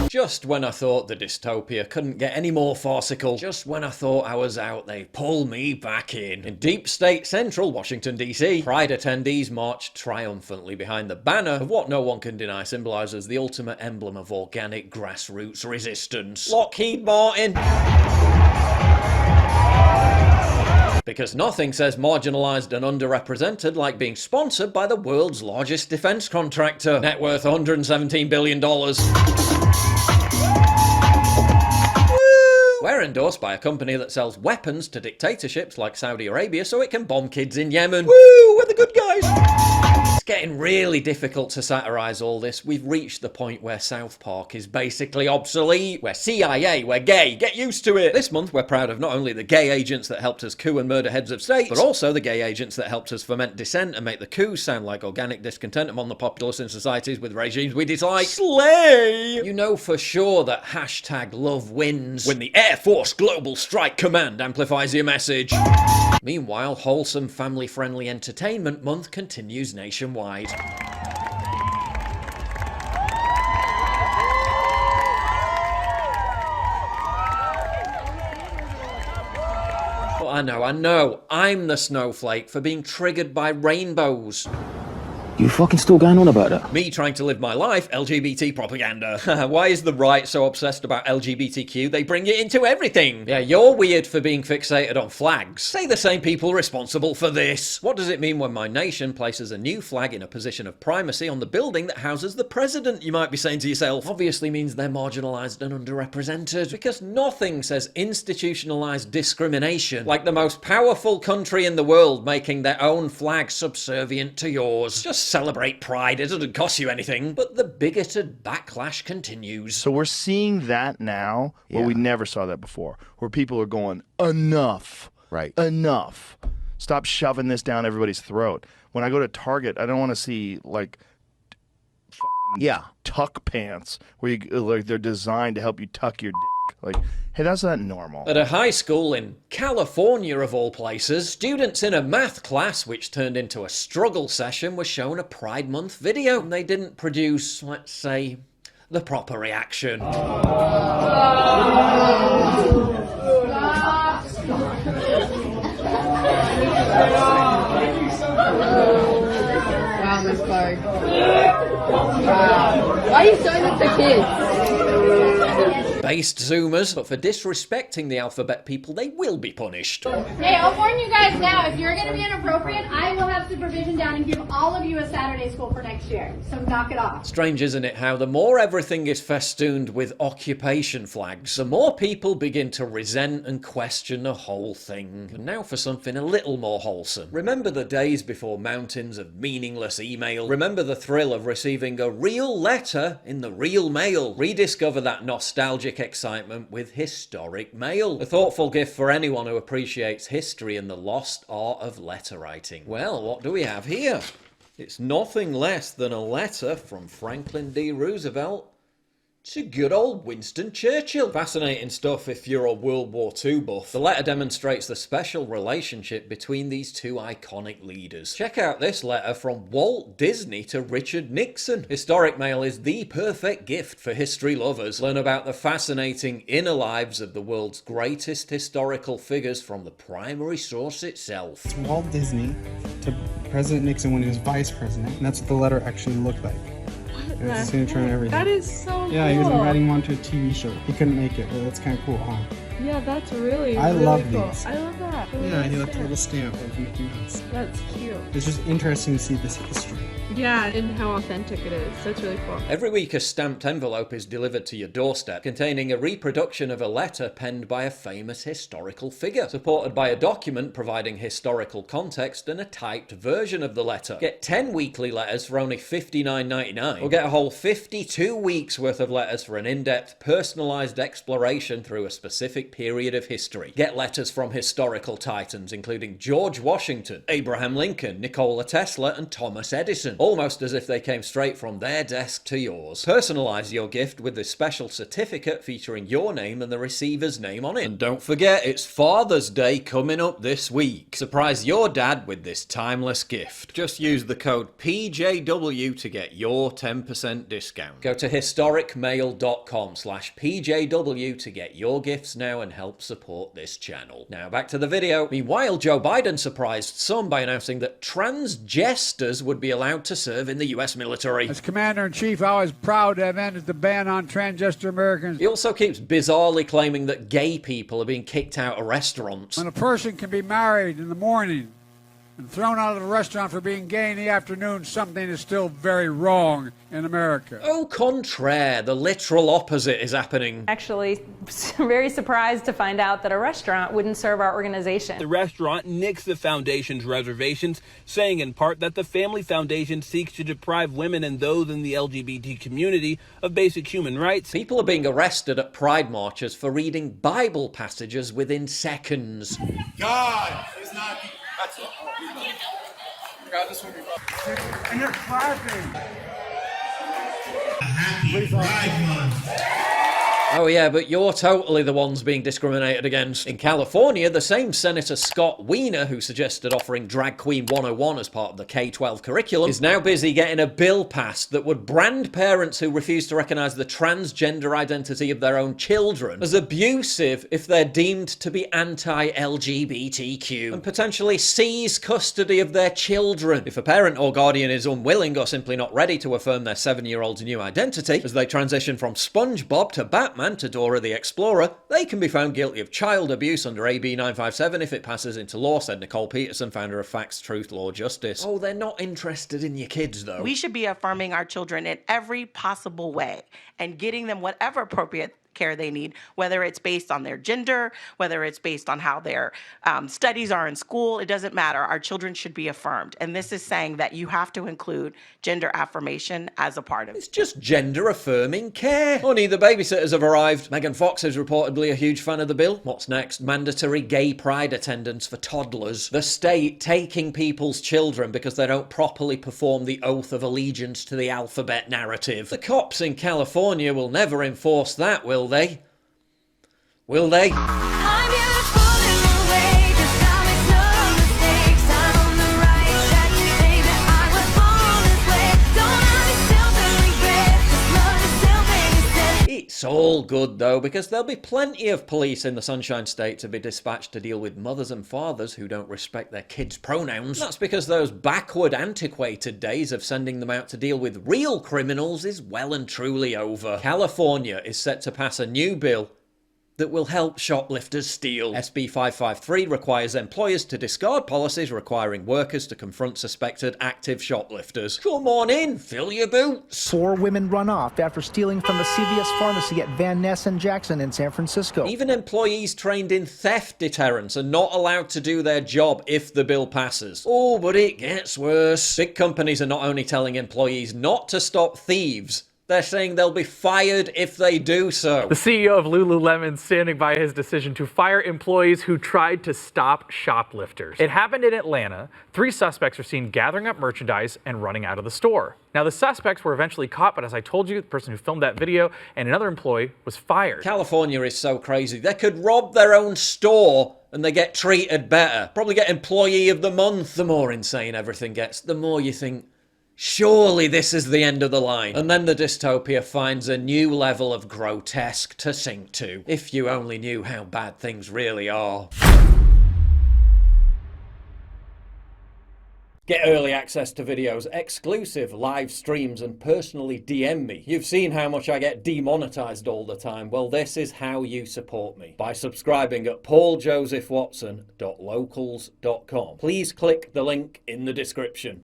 Just when I thought the dystopia couldn't get any more farcical, just when I thought I was out, they pull me back in. In deep state central Washington DC, Pride attendees marched triumphantly behind the banner of what no one can deny symbolizes the ultimate emblem of organic grassroots resistance. Lockheed Martin. Because nothing says marginalised and underrepresented like being sponsored by the world's largest defence contractor. Net worth $117 billion. We're endorsed by a company that sells weapons to dictatorships like Saudi Arabia so it can bomb kids in Yemen. Woo! We're the good guys! It's getting really difficult to satirise all this. We've reached the point where South Park is basically obsolete. We're CIA, we're gay, get used to it! This month we're proud of not only the gay agents that helped us coup and murder heads of state, but also the gay agents that helped us foment dissent and make the coups sound like organic discontent among the populace in societies with regimes we dislike. Slay! You know for sure that hashtag love wins when the Air Force Global Strike Command amplifies your message. Meanwhile, wholesome family-friendly entertainment month continues nationwide. But I know, I'm the snowflake for being triggered by rainbows. You fucking still going on about that? Me trying to live my life, LGBT propaganda. Why is the right so obsessed about LGBTQ? They bring it into everything. Yeah, you're weird for being fixated on flags. Say the same people responsible for this. What does it mean when my nation places a new flag in a position of primacy on the building that houses the president, you might be saying to yourself? Obviously means they're marginalised and underrepresented. Because nothing says institutionalised discrimination like the most powerful country in the world making their own flag subservient to yours. Just celebrate Pride, it doesn't cost you anything. But the bigoted backlash continues. So we're seeing that now, where we never saw that before, where people are going, enough. Right. Enough. Stop shoving this down everybody's throat. When I go to Target, I don't want to see, like, tuck pants, where you, like, they're designed to help you tuck your dick. Like, hey, that's not normal. At a high school in California, of all places, students in a math class, which turned into a struggle session, were shown a Pride Month video, and they didn't produce, let's say, the proper reaction. Wow, Miss Clark. Wow. Why are you showing this to kids? Based Zoomers, but for disrespecting the alphabet people, they will be punished. Hey, I'll warn you guys now, if you're going to be inappropriate, I will have supervision down and give all of you a Saturday school for next year. So knock it off. Strange, isn't it, how the more everything is festooned with occupation flags, the more people begin to resent and question the whole thing. And now for something a little more wholesome. Remember the days before mountains of meaningless email? Remember the thrill of receiving a real letter in the real mail? Rediscover that nostalgic excitement with historic mail. A thoughtful gift for anyone who appreciates history and the lost art of letter writing. Well, what do we have here? It's nothing less than a letter from Franklin D. Roosevelt to good old Winston Churchill. Fascinating stuff if you're a World War II buff. The letter demonstrates the special relationship between these two iconic leaders. Check out this letter from Walt Disney to Richard Nixon. Historic mail is the perfect gift for history lovers. Learn about the fascinating inner lives of the world's greatest historical figures from the primary source itself. It's Walt Disney to President Nixon when he was vice president, and that's what the letter actually looked like. It was his signature and everything. That is so cool. Yeah, he was inviting him onto a TV show. He couldn't make it, but that's kind of cool, huh? Yeah, that's really, I really love cool. these. I love that. Yeah, he left a little stamp like Mickey Mouse. That's cute. It's just interesting to see this history. Yeah, and how authentic it is. That's really cool. Every week a stamped envelope is delivered to your doorstep containing a reproduction of a letter penned by a famous historical figure, supported by a document providing historical context and a typed version of the letter. Get 10 weekly letters for only $59.99, or get a whole 52 weeks worth of letters for an in-depth, personalised exploration through a specific period of history. Get letters from historical titans including George Washington, Abraham Lincoln, Nikola Tesla and Thomas Edison. almost as if they came straight from their desk to yours. Personalize your gift with this special certificate featuring your name and the receiver's name on it. And don't forget, it's Father's Day coming up this week. Surprise your dad with this timeless gift. Just use the code PJW to get your 10% discount. Go to historicmail.com/PJW to get your gifts now and help support this channel. Now back to the video. Meanwhile, Joe Biden surprised some by announcing that transgesters would be allowed to serve in the US military. As Commander-in-Chief, I was proud to have ended the ban on transgender Americans. He also keeps bizarrely claiming that gay people are being kicked out of restaurants. When a person can be married in the morning and thrown out of the restaurant for being gay in the afternoon, something is still very wrong in America. Au contraire, the literal opposite is happening. Actually, very surprised to find out that a restaurant wouldn't serve our organization. The restaurant nixed the foundation's reservations, saying in part that the Family Foundation seeks to deprive women and those in the LGBT community of basic human rights. People are being arrested at pride marches for reading Bible passages within seconds. God is not... God, this will be And you're clapping. Happy Pride Month. Oh yeah, but you're totally the ones being discriminated against. In California, the same Senator Scott Wiener, who suggested offering Drag Queen 101 as part of the K-12 curriculum, is now busy getting a bill passed that would brand parents who refuse to recognize the transgender identity of their own children as abusive if they're deemed to be anti-LGBTQ, and potentially seize custody of their children if a parent or guardian is unwilling or simply not ready to affirm their 7-year-old's new identity. As they transition from SpongeBob to Batman to Dora the Explorer, they can be found guilty of child abuse under AB 957 if it passes into law, said Nicole Peterson, founder of Facts, Truth, Law, Justice. Oh, they're not interested in your kids, though. We should be affirming our children in every possible way and getting them whatever appropriate care they need, whether it's based on their gender, whether it's based on how their studies are in school. It doesn't matter. Our children should be affirmed. And this is saying that you have to include gender affirmation as a part of it. It's just gender affirming care. Honey, the babysitters have arrived. Megan Fox is reportedly a huge fan of the bill. What's next? Mandatory gay pride attendance for toddlers. The state taking people's children because they don't properly perform the oath of allegiance to the alphabet narrative. The cops in California will never enforce that, will they? Will they? I'm beautiful in my way, 'cause I make no mistakes. I'm on the right track, baby. I was born this way. Don't have myself and regret. Just love yourself and yourself. It's all good though, because there'll be plenty of police in the Sunshine State to be dispatched to deal with mothers and fathers who don't respect their kids' pronouns. That's because those backward, antiquated days of sending them out to deal with real criminals is well and truly over. California is set to pass a new bill that will help shoplifters steal. SB 553 requires employers to discard policies requiring workers to confront suspected active shoplifters. Come on in, fill your boots. 4 women run off after stealing from a CVS pharmacy at Van Ness and Jackson in San Francisco. Even employees trained in theft deterrence are not allowed to do their job if the bill passes. Oh, but it gets worse. Big companies are not only telling employees not to stop thieves, they're saying they'll be fired if they do so. The CEO of Lululemon standing by his decision to fire employees who tried to stop shoplifters. It happened in Atlanta. 3 suspects were seen gathering up merchandise and running out of the store. Now, the suspects were eventually caught, but as I told you, the person who filmed that video and another employee was fired. California is so crazy. They could rob their own store and they get treated better. Probably get Employee of the Month. The more insane everything gets, the more you think, surely this is the end of the line. And then the dystopia finds a new level of grotesque to sink to. If you only knew how bad things really are. Get early access to videos, exclusive live streams, and personally DM me. You've seen how much I get demonetized all the time. Well, this is how you support me. By subscribing at pauljosephwatson.locals.com. Please click the link in the description.